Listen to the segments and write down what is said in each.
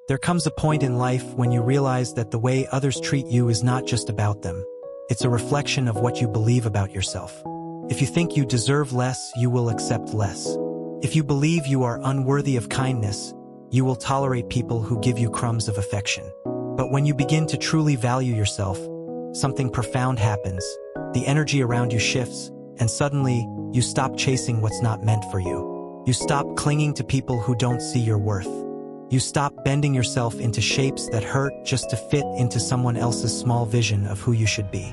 There comes a point in life when you realize that the way others treat you is not just about them. It's a reflection of what you believe about yourself. If you think you deserve less, you will accept less. If you believe you are unworthy of kindness, you will tolerate people who give you crumbs of affection. But when you begin to truly value yourself, something profound happens. The energy around you shifts, and suddenly, you stop chasing what's not meant for you. You stop clinging to people who don't see your worth. You stop bending yourself into shapes that hurt just to fit into someone else's small vision of who you should be.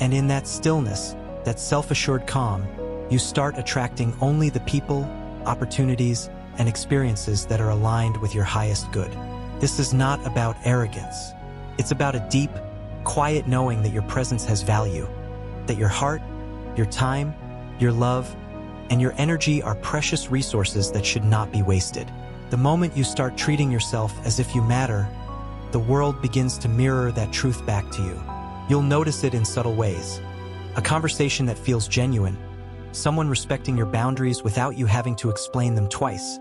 And in that stillness, that self-assured calm, you start attracting only the people, opportunities, and experiences that are aligned with your highest good. This is not about arrogance. It's about a deep, quiet knowing that your presence has value, that your heart, your time, your love, and your energy are precious resources that should not be wasted. The moment you start treating yourself as if you matter, the world begins to mirror that truth back to you. You'll notice it in subtle ways. A conversation that feels genuine, someone respecting your boundaries without you having to explain them twice,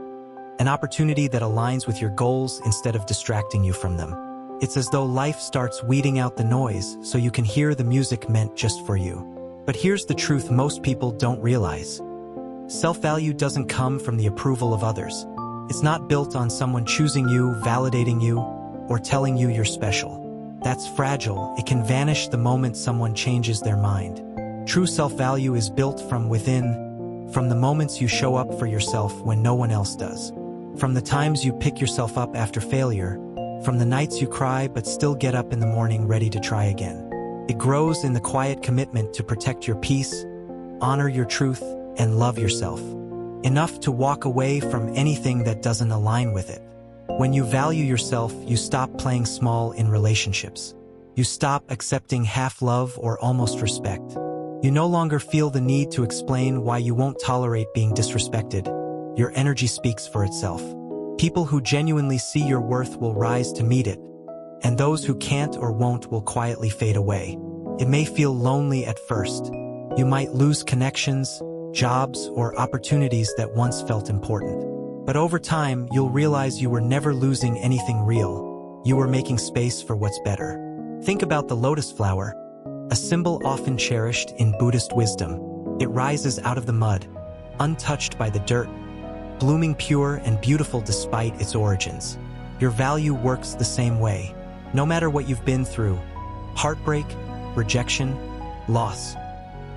an opportunity that aligns with your goals instead of distracting you from them. It's as though life starts weeding out the noise so you can hear the music meant just for you. But here's the truth most people don't realize. Self-value doesn't come from the approval of others. It's not built on someone choosing you, validating you, or telling you you're special. That's fragile. It can vanish the moment someone changes their mind. True self-value is built from within, from the moments you show up for yourself when no one else does, from the times you pick yourself up after failure, from the nights you cry but still get up in the morning ready to try again. It grows in the quiet commitment to protect your peace, honor your truth, and love yourself. Enough to walk away from anything that doesn't align with it. When you value yourself, you stop playing small in relationships. You stop accepting half love or almost respect. You no longer feel the need to explain why you won't tolerate being disrespected. Your energy speaks for itself. People who genuinely see your worth will rise to meet it, and those who can't or won't will quietly fade away. It may feel lonely at first. You might lose connections, jobs, or opportunities that once felt important. But over time, you'll realize you were never losing anything real. You were making space for what's better. Think about the lotus flower, a symbol often cherished in Buddhist wisdom. It rises out of the mud, untouched by the dirt, blooming pure and beautiful despite its origins. Your value works the same way. No matter what you've been through, heartbreak, rejection, loss,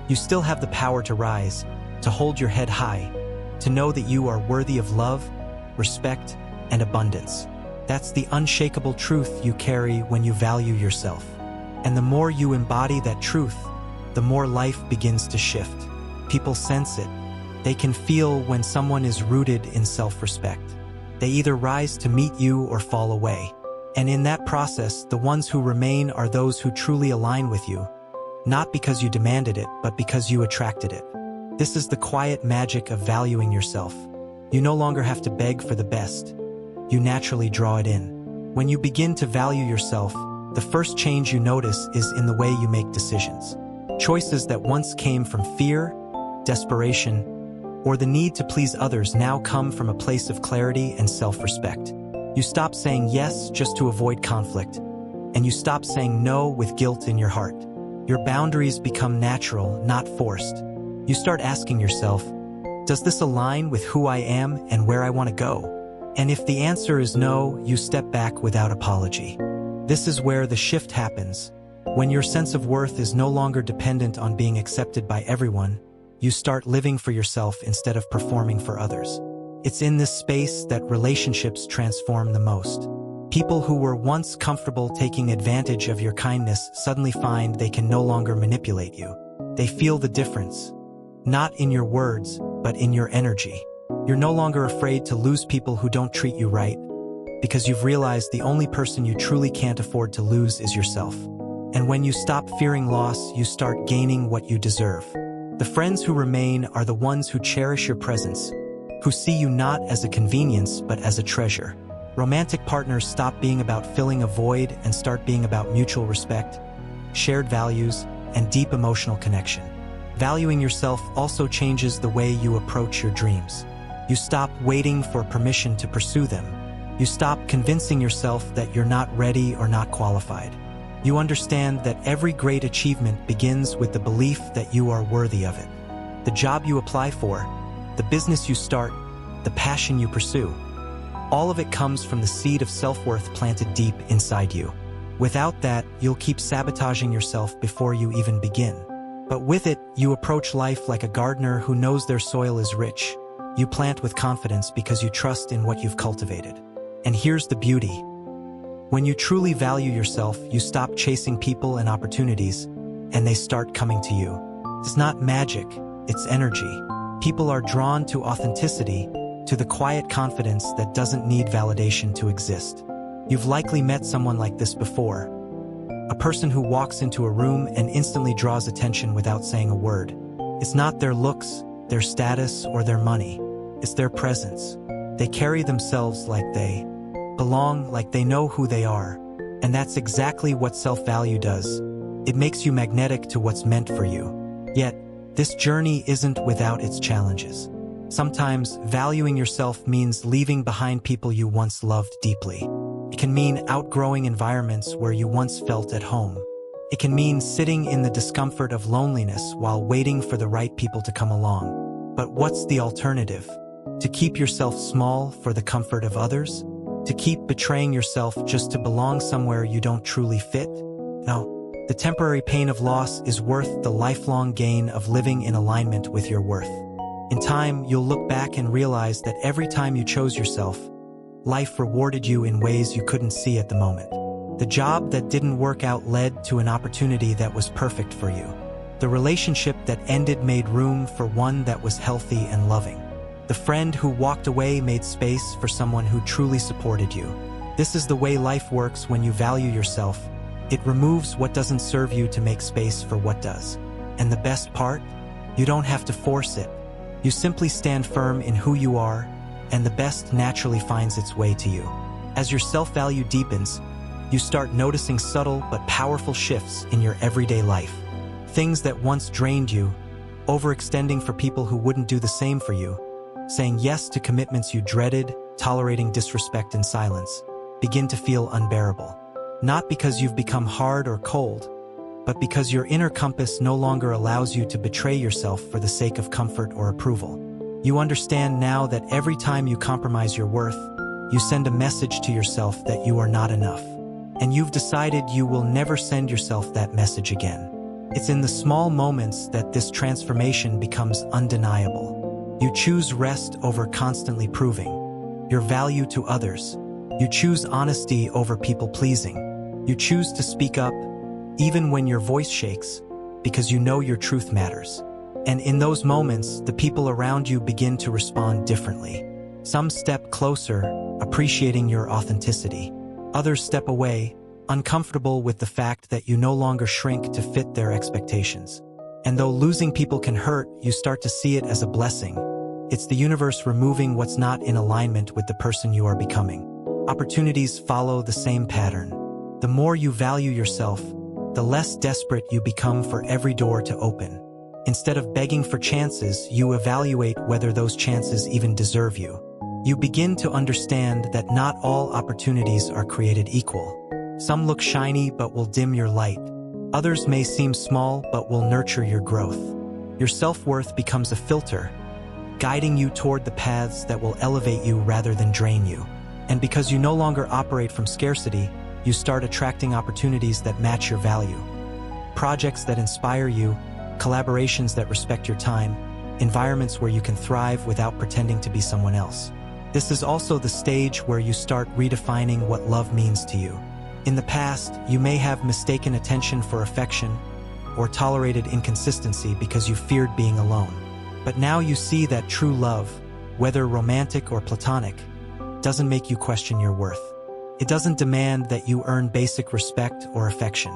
you still have the power to rise, to hold your head high, to know that you are worthy of love, respect, and abundance. That's the unshakable truth you carry when you value yourself. And the more you embody that truth, the more life begins to shift. People sense it. They can feel when someone is rooted in self-respect. They either rise to meet you or fall away. And in that process, the ones who remain are those who truly align with you, not because you demanded it, but because you attracted it. This is the quiet magic of valuing yourself. You no longer have to beg for the best. You naturally draw it in. When you begin to value yourself, the first change you notice is in the way you make decisions. Choices that once came from fear, desperation, or the need to please others now come from a place of clarity and self-respect. You stop saying yes just to avoid conflict, and you stop saying no with guilt in your heart. Your boundaries become natural, not forced. You start asking yourself, does this align with who I am and where I want to go? And if the answer is no, you step back without apology. This is where the shift happens. When your sense of worth is no longer dependent on being accepted by everyone, you start living for yourself instead of performing for others. It's in this space that relationships transform the most. People who were once comfortable taking advantage of your kindness suddenly find they can no longer manipulate you. They feel the difference. Not in your words, but in your energy. You're no longer afraid to lose people who don't treat you right, because you've realized the only person you truly can't afford to lose is yourself. And when you stop fearing loss, you start gaining what you deserve. The friends who remain are the ones who cherish your presence, who see you not as a convenience but as a treasure. Romantic partners stop being about filling a void and start being about mutual respect, shared values, and deep emotional connection. Valuing yourself also changes the way you approach your dreams. You stop waiting for permission to pursue them. You stop convincing yourself that you're not ready or not qualified. You understand that every great achievement begins with the belief that you are worthy of it. The job you apply for, the business you start, the passion you pursue, all of it comes from the seed of self-worth planted deep inside you. Without that, you'll keep sabotaging yourself before you even begin. But with it, you approach life like a gardener who knows their soil is rich. You plant with confidence because you trust in what you've cultivated. And here's the beauty. When you truly value yourself, you stop chasing people and opportunities, and they start coming to you. It's not magic, it's energy. People are drawn to authenticity, to the quiet confidence that doesn't need validation to exist. You've likely met someone like this before. A person who walks into a room and instantly draws attention without saying a word. It's not their looks, their status, or their money. It's their presence. They carry themselves like they belong, like they know who they are. And that's exactly what self-value does. It makes you magnetic to what's meant for you. Yet, this journey isn't without its challenges. Sometimes, valuing yourself means leaving behind people you once loved deeply. It can mean outgrowing environments where you once felt at home. It can mean sitting in the discomfort of loneliness while waiting for the right people to come along. But what's the alternative? To keep yourself small for the comfort of others? To keep betraying yourself just to belong somewhere you don't truly fit? No. The temporary pain of loss is worth the lifelong gain of living in alignment with your worth. In time, you'll look back and realize that every time you chose yourself, life rewarded you in ways you couldn't see at the moment. The job that didn't work out led to an opportunity that was perfect for you. The relationship that ended made room for one that was healthy and loving. The friend who walked away made space for someone who truly supported you. This is the way life works when you value yourself. It removes what doesn't serve you to make space for what does. And the best part? You don't have to force it. You simply stand firm in who you are, and the best naturally finds its way to you. As your self-value deepens, you start noticing subtle but powerful shifts in your everyday life. Things that once drained you, overextending for people who wouldn't do the same for you, saying yes to commitments you dreaded, tolerating disrespect in silence, begin to feel unbearable. Not because you've become hard or cold, but because your inner compass no longer allows you to betray yourself for the sake of comfort or approval. You understand now that every time you compromise your worth, you send a message to yourself that you are not enough. And you've decided you will never send yourself that message again. It's in the small moments that this transformation becomes undeniable. You choose rest over constantly proving your value to others. You choose honesty over people-pleasing. You choose to speak up, even when your voice shakes, because you know your truth matters. And in those moments, the people around you begin to respond differently. Some step closer, appreciating your authenticity. Others step away, uncomfortable with the fact that you no longer shrink to fit their expectations. And though losing people can hurt, you start to see it as a blessing. It's the universe removing what's not in alignment with the person you are becoming. Opportunities follow the same pattern. The more you value yourself, the less desperate you become for every door to open. Instead of begging for chances, you evaluate whether those chances even deserve you. You begin to understand that not all opportunities are created equal. Some look shiny but will dim your light. Others may seem small but will nurture your growth. Your self-worth becomes a filter, guiding you toward the paths that will elevate you rather than drain you. And because you no longer operate from scarcity, you start attracting opportunities that match your value. Projects that inspire you, collaborations that respect your time, environments where you can thrive without pretending to be someone else. This is also the stage where you start redefining what love means to you. In the past, you may have mistaken attention for affection or tolerated inconsistency because you feared being alone. But now you see that true love, whether romantic or platonic, doesn't make you question your worth. It doesn't demand that you earn basic respect or affection.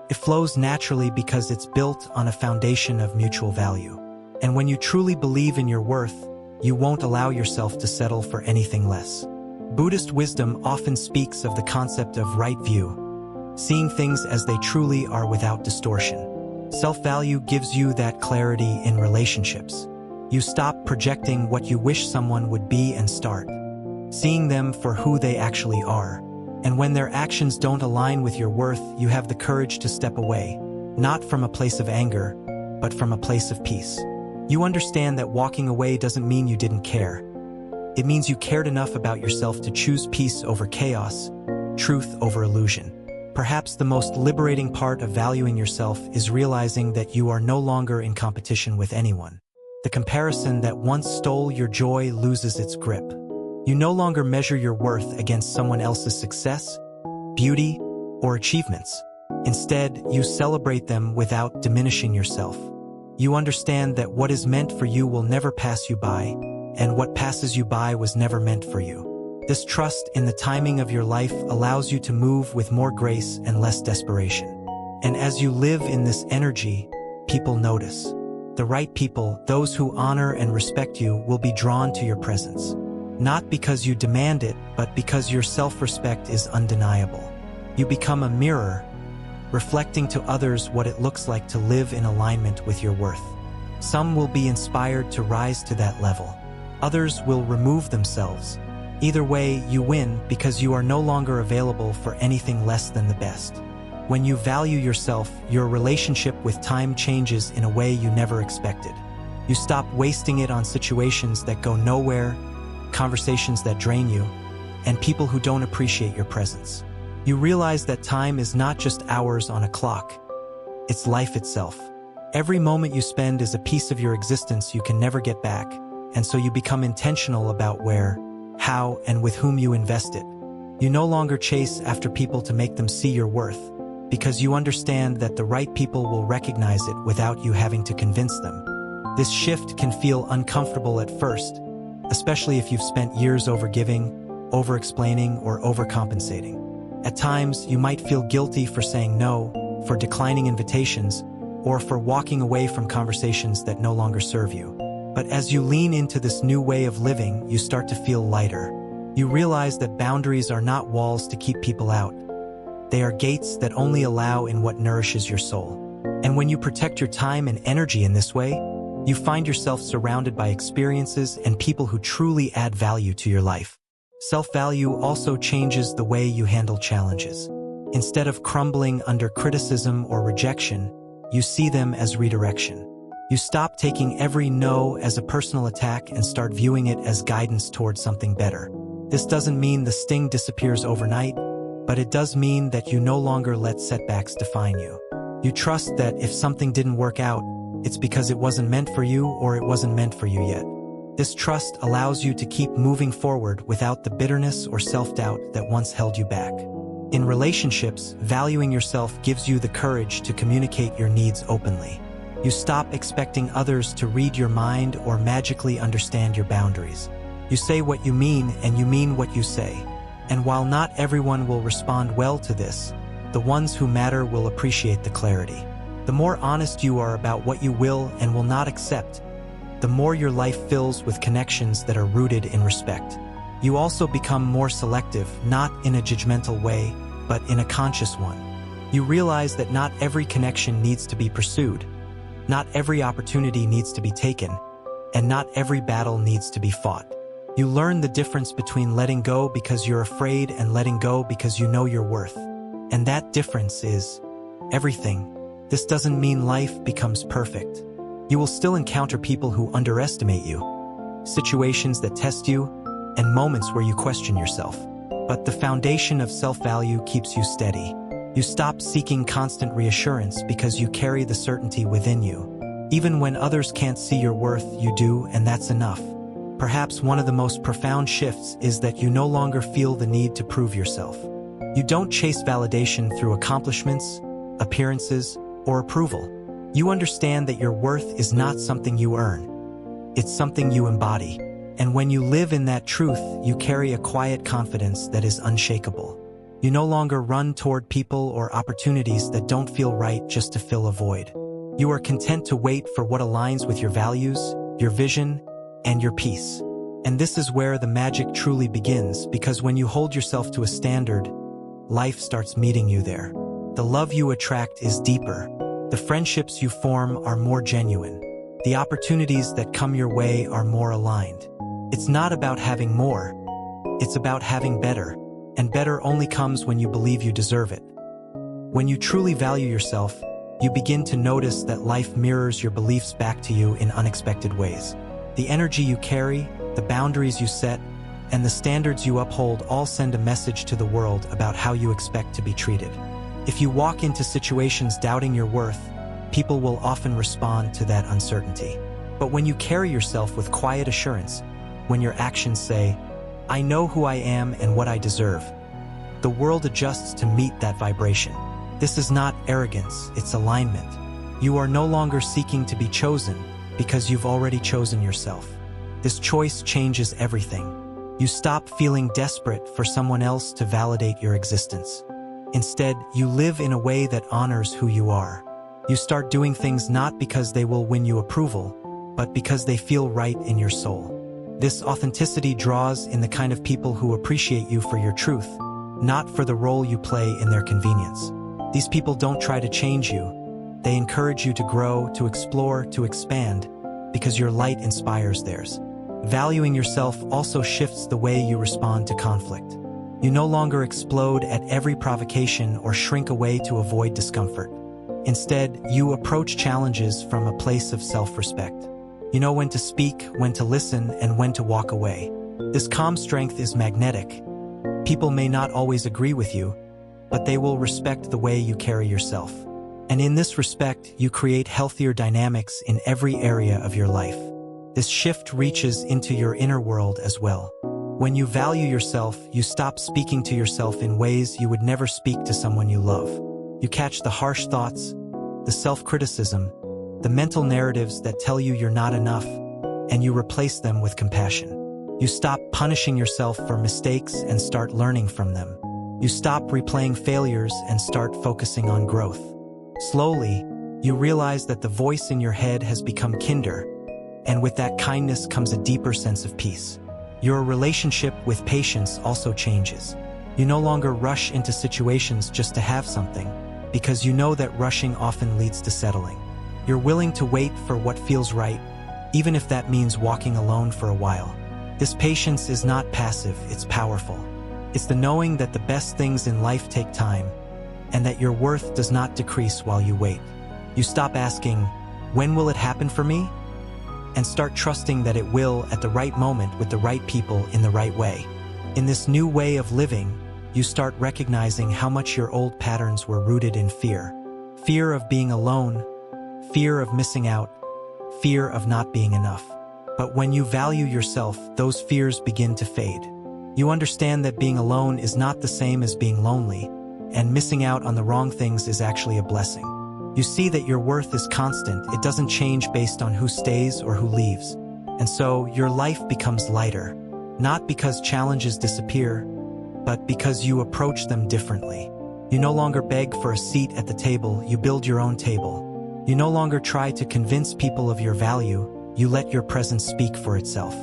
It flows naturally because it's built on a foundation of mutual value. And when you truly believe in your worth, you won't allow yourself to settle for anything less. Buddhist wisdom often speaks of the concept of right view, seeing things as they truly are without distortion. Self-value gives you that clarity in relationships. You stop projecting what you wish someone would be and start seeing them for who they actually are. And when their actions don't align with your worth, you have the courage to step away, not from a place of anger, but from a place of peace. You understand that walking away doesn't mean you didn't care. It means you cared enough about yourself to choose peace over chaos, truth over illusion. Perhaps the most liberating part of valuing yourself is realizing that you are no longer in competition with anyone. The comparison that once stole your joy loses its grip. You no longer measure your worth against someone else's success, beauty, or achievements. Instead, you celebrate them without diminishing yourself. You understand that what is meant for you will never pass you by, and what passes you by was never meant for you. This trust in the timing of your life allows you to move with more grace and less desperation. And as you live in this energy, people notice. The right people, those who honor and respect you, will be drawn to your presence. Not because you demand it, but because your self-respect is undeniable. You become a mirror, reflecting to others what it looks like to live in alignment with your worth. Some will be inspired to rise to that level. Others will remove themselves. Either way, you win because you are no longer available for anything less than the best. When you value yourself, your relationship with time changes in a way you never expected. You stop wasting it on situations that go nowhere, conversations that drain you, and people who don't appreciate your presence. You realize that time is not just hours on a clock. It's life itself. Every moment you spend is a piece of your existence you can never get back, and so you become intentional about where, how, and with whom you invest it. You no longer chase after people to make them see your worth, because you understand that the right people will recognize it without you having to convince them. This shift can feel uncomfortable at first, especially if you've spent years overgiving, over-explaining, or overcompensating. At times, you might feel guilty for saying no, for declining invitations, or for walking away from conversations that no longer serve you. But as you lean into this new way of living, you start to feel lighter. You realize that boundaries are not walls to keep people out. They are gates that only allow in what nourishes your soul. And when you protect your time and energy in this way, you find yourself surrounded by experiences and people who truly add value to your life. Self-value also changes the way you handle challenges. Instead of crumbling under criticism or rejection, you see them as redirection. You stop taking every no as a personal attack and start viewing it as guidance towards something better. This doesn't mean the sting disappears overnight, but it does mean that you no longer let setbacks define you. You trust that if something didn't work out, it's because it wasn't meant for you or it wasn't meant for you yet. This trust allows you to keep moving forward without the bitterness or self-doubt that once held you back. In relationships, valuing yourself gives you the courage to communicate your needs openly. You stop expecting others to read your mind or magically understand your boundaries. You say what you mean and you mean what you say. And while not everyone will respond well to this, the ones who matter will appreciate the clarity. The more honest you are about what you will and will not accept, the more your life fills with connections that are rooted in respect. You also become more selective, not in a judgmental way, but in a conscious one. You realize that not every connection needs to be pursued, not every opportunity needs to be taken, and not every battle needs to be fought. You learn the difference between letting go because you're afraid and letting go because you know your worth. And that difference is everything. This doesn't mean life becomes perfect. You will still encounter people who underestimate you, situations that test you, and moments where you question yourself. But the foundation of self-value keeps you steady. You stop seeking constant reassurance because you carry the certainty within you. Even when others can't see your worth, you do, and that's enough. Perhaps one of the most profound shifts is that you no longer feel the need to prove yourself. You don't chase validation through accomplishments, appearances, or approval. You understand that your worth is not something you earn. It's something you embody. And when you live in that truth, you carry a quiet confidence that is unshakable. You no longer run toward people or opportunities that don't feel right just to fill a void. You are content to wait for what aligns with your values, your vision, and your peace. And this is where the magic truly begins, because when you hold yourself to a standard, life starts meeting you there. The love you attract is deeper. The friendships you form are more genuine. The opportunities that come your way are more aligned. It's not about having more. It's about having better, and better only comes when you believe you deserve it. When you truly value yourself, you begin to notice that life mirrors your beliefs back to you in unexpected ways. The energy you carry, the boundaries you set, and the standards you uphold all send a message to the world about how you expect to be treated. If you walk into situations doubting your worth, people will often respond to that uncertainty. But when you carry yourself with quiet assurance, when your actions say, "I know who I am and what I deserve," the world adjusts to meet that vibration. This is not arrogance, it's alignment. You are no longer seeking to be chosen because you've already chosen yourself. This choice changes everything. You stop feeling desperate for someone else to validate your existence. Instead, you live in a way that honors who you are. You start doing things not because they will win you approval, but because they feel right in your soul. This authenticity draws in the kind of people who appreciate you for your truth, not for the role you play in their convenience. These people don't try to change you. They encourage you to grow, to explore, to expand, because your light inspires theirs. Valuing yourself also shifts the way you respond to conflict. You no longer explode at every provocation or shrink away to avoid discomfort. Instead, you approach challenges from a place of self-respect. You know when to speak, when to listen, and when to walk away. This calm strength is magnetic. People may not always agree with you, but they will respect the way you carry yourself. And in this respect, you create healthier dynamics in every area of your life. This shift reaches into your inner world as well. When you value yourself, you stop speaking to yourself in ways you would never speak to someone you love. You catch the harsh thoughts, the self-criticism, the mental narratives that tell you you're not enough, and you replace them with compassion. You stop punishing yourself for mistakes and start learning from them. You stop replaying failures and start focusing on growth. Slowly, you realize that the voice in your head has become kinder, and with that kindness comes a deeper sense of peace. Your relationship with patience also changes. You no longer rush into situations just to have something, because you know that rushing often leads to settling. You're willing to wait for what feels right, even if that means walking alone for a while. This patience is not passive, it's powerful. It's the knowing that the best things in life take time, and that your worth does not decrease while you wait. You stop asking, "When will it happen for me?" and start trusting that it will at the right moment with the right people in the right way. In this new way of living, you start recognizing how much your old patterns were rooted in fear. Fear of being alone, fear of missing out, fear of not being enough. But when you value yourself, those fears begin to fade. You understand that being alone is not the same as being lonely, and missing out on the wrong things is actually a blessing. You see that your worth is constant, it doesn't change based on who stays or who leaves. And so, your life becomes lighter, not because challenges disappear, but because you approach them differently. You no longer beg for a seat at the table, you build your own table. You no longer try to convince people of your value, you let your presence speak for itself.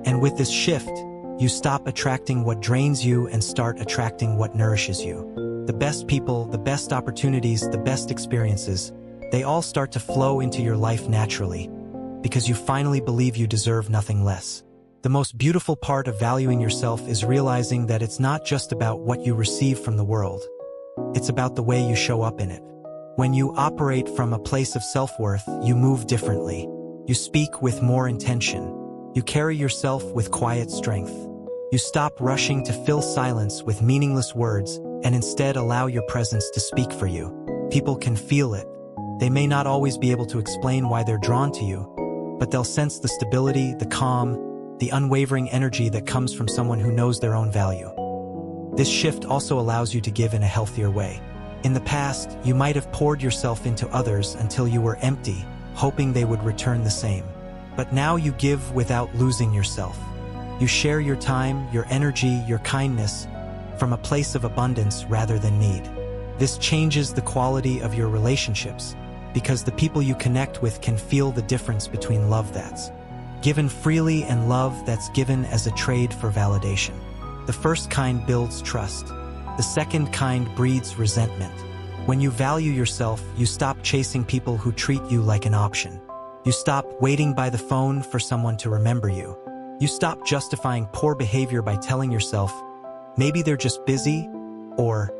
And with this shift, you stop attracting what drains you and start attracting what nourishes you. The best people, the best opportunities, the best experiences, they all start to flow into your life naturally, because you finally believe you deserve nothing less. The most beautiful part of valuing yourself is realizing that it's not just about what you receive from the world. It's about the way you show up in it. When you operate from a place of self-worth, you move differently. You speak with more intention. You carry yourself with quiet strength. You stop rushing to fill silence with meaningless words and instead allow your presence to speak for you. People can feel it. They may not always be able to explain why they're drawn to you, but they'll sense the stability, the calm, the unwavering energy that comes from someone who knows their own value. This shift also allows you to give in a healthier way. In the past, you might have poured yourself into others until you were empty, hoping they would return the same. But now you give without losing yourself. You share your time, your energy, your kindness from a place of abundance rather than need. This changes the quality of your relationships because the people you connect with can feel the difference between love that's given freely and love that's given as a trade for validation. The first kind builds trust. The second kind breeds resentment. When you value yourself, you stop chasing people who treat you like an option. You stop waiting by the phone for someone to remember you. You stop justifying poor behavior by telling yourself, maybe they're just busy, or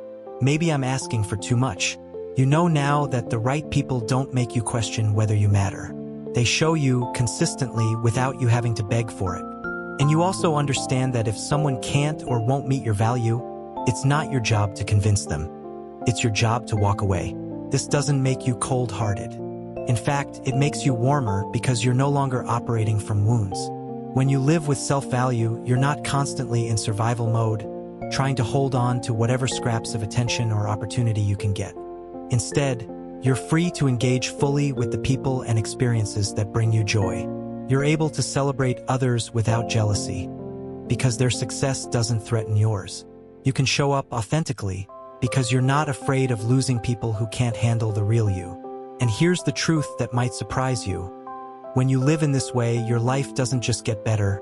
maybe I'm asking for too much. You know now that the right people don't make you question whether you matter. They show you consistently without you having to beg for it. And you also understand that if someone can't or won't meet your value, it's not your job to convince them. It's your job to walk away. This doesn't make you cold-hearted. In fact, it makes you warmer because you're no longer operating from wounds. When you live with self-value, you're not constantly in survival mode, trying to hold on to whatever scraps of attention or opportunity you can get. Instead, you're free to engage fully with the people and experiences that bring you joy. You're able to celebrate others without jealousy, because their success doesn't threaten yours. You can show up authentically, because you're not afraid of losing people who can't handle the real you. And here's the truth that might surprise you. When you live in this way, your life doesn't just get better,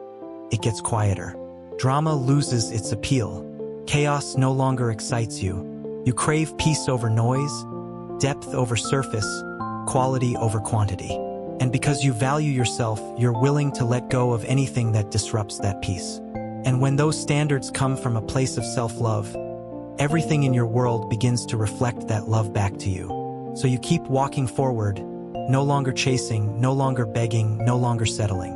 it gets quieter. Drama loses its appeal. Chaos no longer excites you. You crave peace over noise, depth over surface, quality over quantity. And because you value yourself, you're willing to let go of anything that disrupts that peace. And when those standards come from a place of self-love, everything in your world begins to reflect that love back to you. So you keep walking forward, no longer chasing, no longer begging, no longer settling.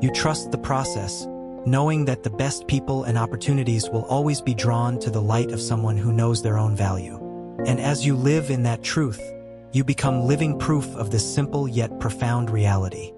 You trust the process, knowing that the best people and opportunities will always be drawn to the light of someone who knows their own value. And as you live in that truth, you become living proof of this simple yet profound reality.